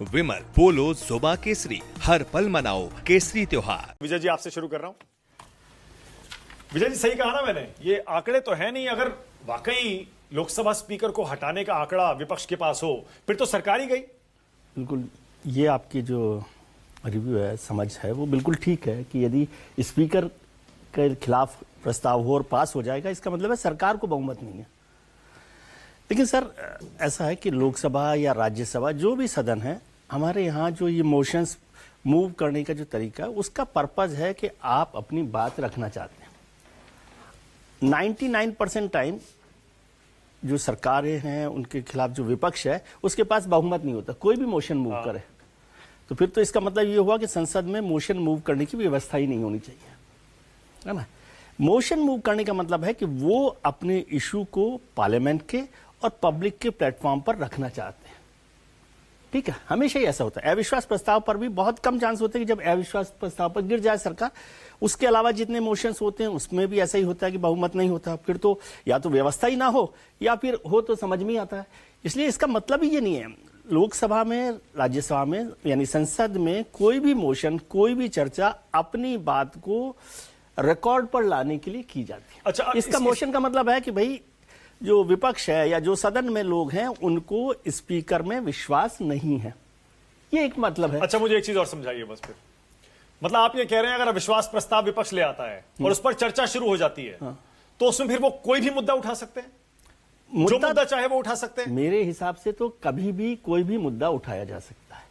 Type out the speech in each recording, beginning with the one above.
विमल बोलो जुबा केसरी, हर पल मनाओ केसरी त्योहार। विजय जी आपसे शुरू कर रहा हूं। विजय जी सही कहा ना मैंने, ये आंकड़े तो है नहीं। अगर वाकई लोकसभा स्पीकर को हटाने का आंकड़ा विपक्ष के पास हो फिर तो सरकार ही गई। बिल्कुल, ये आपकी जो रिव्यू है, समझ है, वो बिल्कुल ठीक है कि यदि स्पीकर के खिलाफ प्रस्ताव हो और पास हो जाएगा, इसका मतलब है सरकार को बहुमत नहीं है। लेकिन सर, ऐसा है कि लोकसभा या राज्यसभा जो भी सदन है, हमारे यहाँ जो ये मोशंस मूव करने का जो तरीका है, उसका पर्पज है कि आप अपनी बात रखना चाहते हैं। 99% टाइम जो सरकारें हैं, उनके खिलाफ जो विपक्ष है, उसके पास बहुमत नहीं होता, कोई भी मोशन मूव करे। तो फिर तो इसका मतलब ये हुआ कि संसद में मोशन मूव करने की व्यवस्था ही नहीं होनी चाहिए, है ना। मोशन मूव करने का मतलब है कि वो अपने इशू को पार्लियामेंट के और पब्लिक के प्लेटफॉर्म पर रखना चाहते हैं। ठीक है, हमेशा ही ऐसा होता है। अविश्वास प्रस्ताव पर भी बहुत कम चांस होते हैं कि जब अविश्वास प्रस्ताव पर गिर जाए सरकार। उसके अलावा जितने मोशंस होते हैं उसमें भी ऐसा ही होता है कि बहुमत नहीं होता। फिर तो या तो व्यवस्था ही ना हो, या फिर हो तो समझ में ही आता है। इसलिए इसका मतलब ही ये नहीं है, लोकसभा में, राज्यसभा में, यानी संसद में कोई भी मोशन, कोई भी चर्चा अपनी बात को रिकॉर्ड पर लाने के लिए की जाती है। अच्छा, इसका मोशन का मतलब है कि भाई जो विपक्ष है या जो सदन में लोग हैं, उनको स्पीकर में विश्वास नहीं है, ये एक मतलब है। अच्छा, मुझे एक चीज और समझाइए बस फिर। मतलब आप ये कह रहे हैं अगर अविश्वास प्रस्ताव विपक्ष ले आता है और उस पर चर्चा शुरू हो जाती है, तो उसमें फिर वो कोई भी मुद्दा उठा सकते हैं, जो मुद्दा चाहे वो उठा सकते हैं। मेरे हिसाब से तो कभी भी कोई भी मुद्दा उठाया जा सकता है।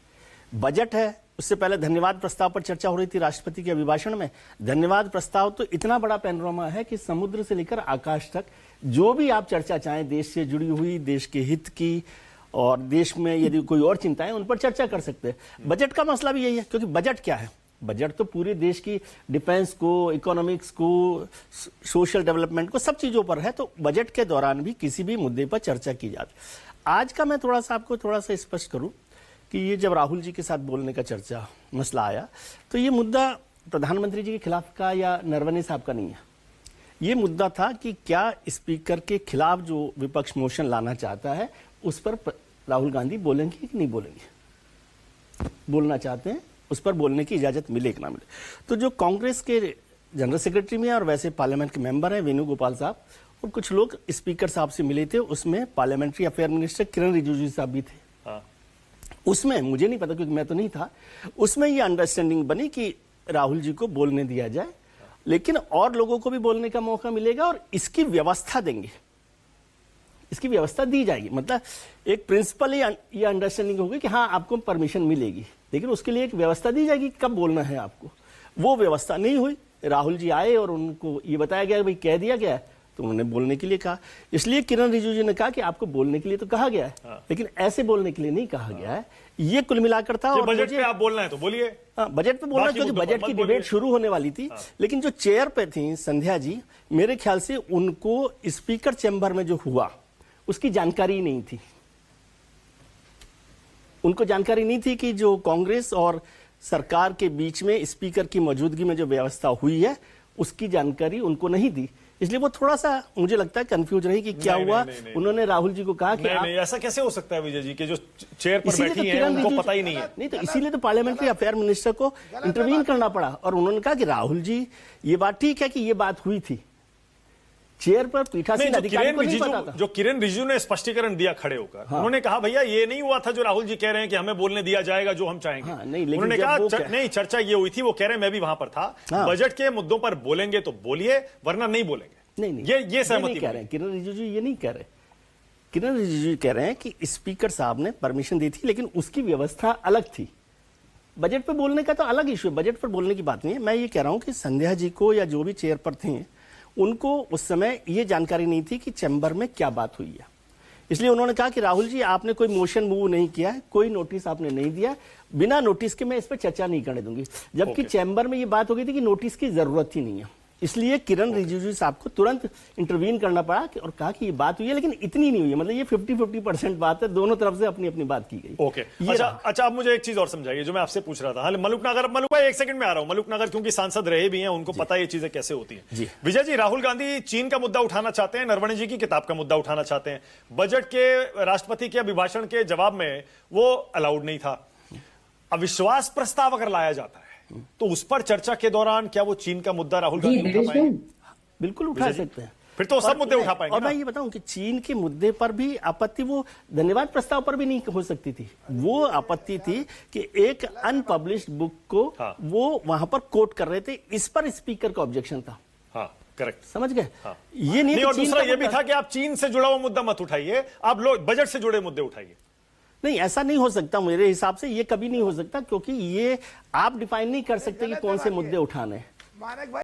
बजट है, उससे पहले धन्यवाद प्रस्ताव पर चर्चा हो रही थी राष्ट्रपति के अभिभाषण में। धन्यवाद प्रस्ताव तो इतना बड़ा पैनोरामा है कि समुद्र से लेकर आकाश तक जो भी आप चर्चा चाहें, देश से जुड़ी हुई, देश के हित की, और देश में यदि कोई और चिंताएं, उन पर चर्चा कर सकते हैं। बजट का मसला भी यही है, क्योंकि बजट क्या है? बजट तो पूरे देश की डिफेंस को, इकोनॉमिक्स को, सोशल डेवलपमेंट को, सब चीजों पर है। तो बजट के दौरान भी किसी भी मुद्दे पर चर्चा की जाती है। आज का मैं आपको थोड़ा सा स्पष्ट करूं कि ये जब राहुल जी के साथ बोलने का चर्चा मसला आया, तो ये मुद्दा प्रधानमंत्री जी के खिलाफ का या नरवणे साहब का नहीं है। ये मुद्दा था कि क्या स्पीकर के खिलाफ जो विपक्ष मोशन लाना चाहता है, उस पर राहुल गांधी बोलेंगे कि नहीं बोलेंगे। बोलना चाहते हैं, उस पर बोलने की इजाजत मिले कि ना मिले। तो जो कांग्रेस के जनरल सेक्रेटरी में और वैसे पार्लियामेंट के मेंबर हैं वेणुगोपाल साहब, और कुछ लोग स्पीकर साहब से मिले थे। उसमें पार्लियामेंट्री अफेयर मिनिस्टर किरण रिजिजू साहब भी थे। उसमें मुझे नहीं पता, क्योंकि मैं तो नहीं था, उसमें ये अंडरस्टैंडिंग बनी कि राहुल जी को बोलने दिया जाए, लेकिन और लोगों को भी बोलने का मौका मिलेगा और इसकी व्यवस्था देंगे, इसकी व्यवस्था दी जाएगी। मतलब एक प्रिंसिपल ये अंडरस्टैंडिंग होगी कि हाँ, आपको परमिशन मिलेगी, लेकिन उसके लिए एक व्यवस्था दी जाएगी कब बोलना है आपको। वो व्यवस्था नहीं हुई। राहुल जी आए और उनको ये बताया गया, भाई कह दिया गया है, तो उन्होंने बोलने के लिए कहा। इसलिए किरण रिजिजू ने कहा कि आपको बोलने के लिए तो कहा गया है, लेकिन ऐसे बोलने के लिए नहीं कहा गया है। ये कुल मिलाकर था। और बजट पे आप बोलना है तो बोलिए। बजट पे बोलना, क्योंकि बजट की डिबेट शुरू होने वाली थी। लेकिन जो चेयर पे थी संध्या जी, मेरे ख्याल से उनको स्पीकर चैम्बर में जो हुआ उसकी जानकारी नहीं थी। उनको जानकारी नहीं थी कि जो कांग्रेस और सरकार के बीच में स्पीकर की मौजूदगी में जो व्यवस्था हुई है, उसकी जानकारी उनको नहीं दी। इसलिए वो थोड़ा सा, मुझे लगता है, कंफ्यूज रही कि क्या हुआ। उन्होंने राहुल जी को कहा कि नहीं, ऐसा कैसे हो सकता है विजय जी, कि जो चेयर पर बैठी हैं उनको पता ही नहीं है। नहीं, तो इसीलिए तो पार्लियामेंट्री अफेयर मिनिस्टर को इंटरवीन करना पड़ा, और उन्होंने कहा कि राहुल जी, ये बात ठीक है कि ये बात हुई थी, चेयर पर पीठासीन अधिकारी को नहीं पता था। जो किरण रिजिजू ने स्पष्टीकरण दिया खड़े होकर, उन्होंने कहा भैया ये नहीं हुआ था जो राहुल जी कह रहे हैं कि हमें बोलने दिया जाएगा जो हम चाहेंगे। उन्होंने कहा नहीं, चर्चा ये हुई थी, वो कह रहे हैं मैं भी वहां पर था, बजट के मुद्दों पर बोलेंगे तो बोलिए, वरना नहीं बोलेंगे। नहीं, ये सहमति कह रहे हैं किरण रिजिजू, ये नहीं कह रहे। किरण रिजिजू कह रहे हैं कि स्पीकर साहब ने परमिशन दी थी, लेकिन उसकी व्यवस्था अलग थी। बजट पे बोलने का तो अलग इशू है, बजट पर बोलने की बात नहीं है। मैं ये कह रहा हूं कि संध्या जी को या जो भी चेयर पर थे, उनको उस समय ये जानकारी नहीं थी कि चैम्बर में क्या बात हुई है। इसलिए उन्होंने कहा कि राहुल जी, आपने कोई मोशन मूव नहीं किया है, कोई नोटिस आपने नहीं दिया, बिना नोटिस के मैं इस पर चर्चा नहीं करने दूंगी। जबकि चैम्बर में ये बात हो गई थी कि नोटिस की जरूरत ही नहीं है। इसलिए किरण रिजिजू साहब को तुरंत इंटरवीन करना पड़ा और कहा कि ये बात हुई है, लेकिन इतनी नहीं हुई है। मतलब ये 50-50% बात है, दोनों तरफ से अपनी अपनी बात की गई। ओके, अच्छा अब मुझे एक चीज और समझाइए जो मैं आपसे पूछ रहा था। मलूक भाई, एक सेकंड में आ रहा हूं। मलूक नगर क्योंकि सांसद रहे भी हैं, उनको पता ये चीजें कैसे होती हैं। विजय जी, राहुल गांधी चीन का मुद्दा उठाना चाहते हैं, नरवणे जी की किताब का मुद्दा उठाना चाहते हैं। बजट के राष्ट्रपति के अभिभाषण के जवाब में वो अलाउड नहीं था। अविश्वास प्रस्ताव अगर लाया जाता है तो उस पर चर्चा के दौरान क्या वो चीन का मुद्दा राहुल गांधी उठा पाएंगे? बिल्कुल उठा सकते हैं, फिर तो सब मुद्दे उठा पाएंगे। और मैं ये बताऊं कि चीन के मुद्दे पर भी आपत्ति वो धन्यवाद प्रस्ताव पर भी नहीं हो सकती थी। वो आपत्ति थी कि एक अनपब्लिश्ड बुक को वो वहां पर कोट कर रहे थे, इस पर स्पीकर का ऑब्जेक्शन था। हाँ, करेक्ट, समझ गए। ये नहीं, और दूसरा ये भी था कि आप चीन से जुड़ा हुआ मुद्दा मत उठाइए, आप लोग बजट से जुड़े मुद्दे उठाइए। नहीं, ऐसा नहीं हो सकता मेरे हिसाब से, ये कभी नहीं हो सकता, क्योंकि ये आप डिफाइन नहीं कर सकते कि कौन से मुद्दे उठाने।